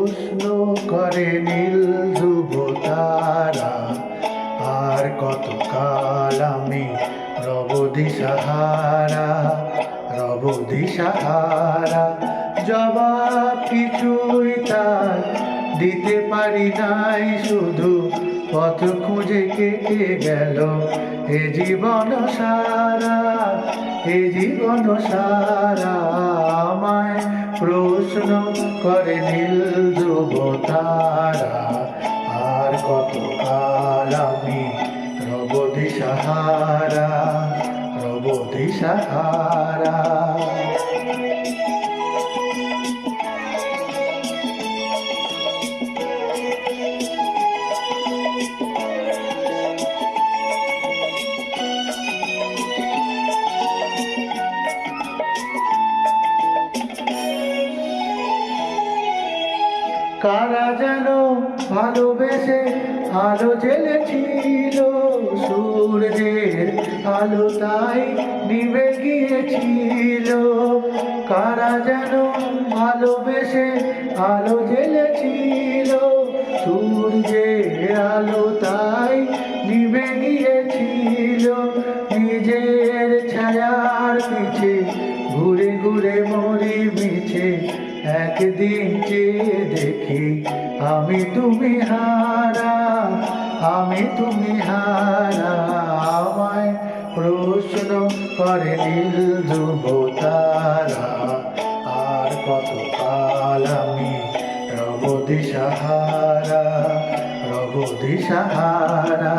প্রশ্ন করে নীল ধ্রুব তারা, আর কতকাল আমি রব দিশাহারা, রব দিশাহারা। জবাব কিছুই তার দিতে পারি নাই, শুধু পথ খুঁজে কেটে গেল এ জীবন সারা, এ জীবন সারা। আমায় প্রশ্ন করে নীল ধ্রুব তারা, আর কতকাল আমি রব দিশাহারা, রব দিশাহারা। কারা যেন ভালোবেসে আলো জ্বেলেছিল, সূর্যের আলো তাই নিভে গিয়েছিল। কারা যেন ভালোবেসে আলো জ্বেলেছিল, সূর্যের আলো তাই নিভে গিয়েছিল। নিজের ছায়ার পিছে ঘুরে ঘুরে মরি মিছে, একদিন চেয়ে দেখি আমি তুমি হারা, আমি তুমি হারা। আমায় প্রশ্ন করে নীল ধ্রুব তারা, আর কতকাল আমি রব দিশাহারা, রব দিশাহারা।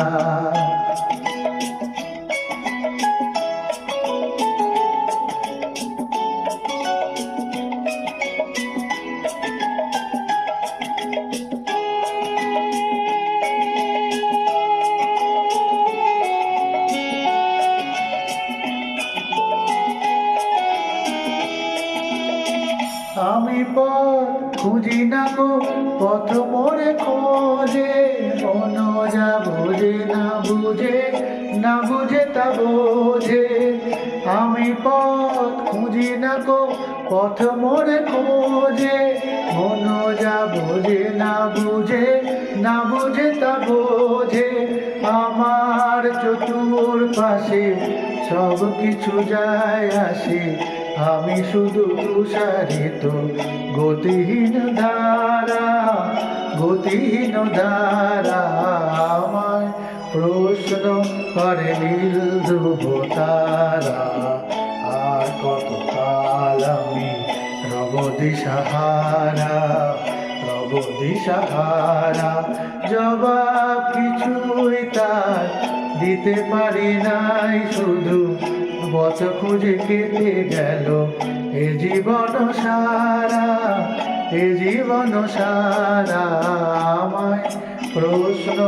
আমি পথ খুঁজি না গো, পথ মোরে খোঁজে, মন যা বোঝে না বুঝে, না বুঝে তা বোঝে। আমি পথ খুঁজি না গো, পথ মোরে খোঁজে, মন যা বোঝে না বুঝে, না বুঝে তা বোঝে। আমার চতুর্পাশে সব কিছু যায় আসে, আমি শুধু তুষারিত গতিহীন ধারা, গতিহীন ধারা। আমায় প্রশ্ন করে নীল ধ্রুব তারা, আর কতকাল আমি রব দিশাহারা, রব দিশাহারা। জবাব কিছুই তার দিতে পারি নাই, শুধু পথ খুঁজে কেটে গেল এ জীবন সারা, এ জীবন সারা। আমায় প্রশ্ন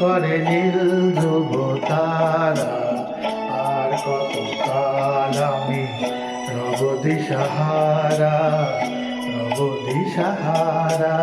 করে নীল ধ্রুব তারা, আর কতকাল আমি রব দিশাহারা, রব দিশাহারা।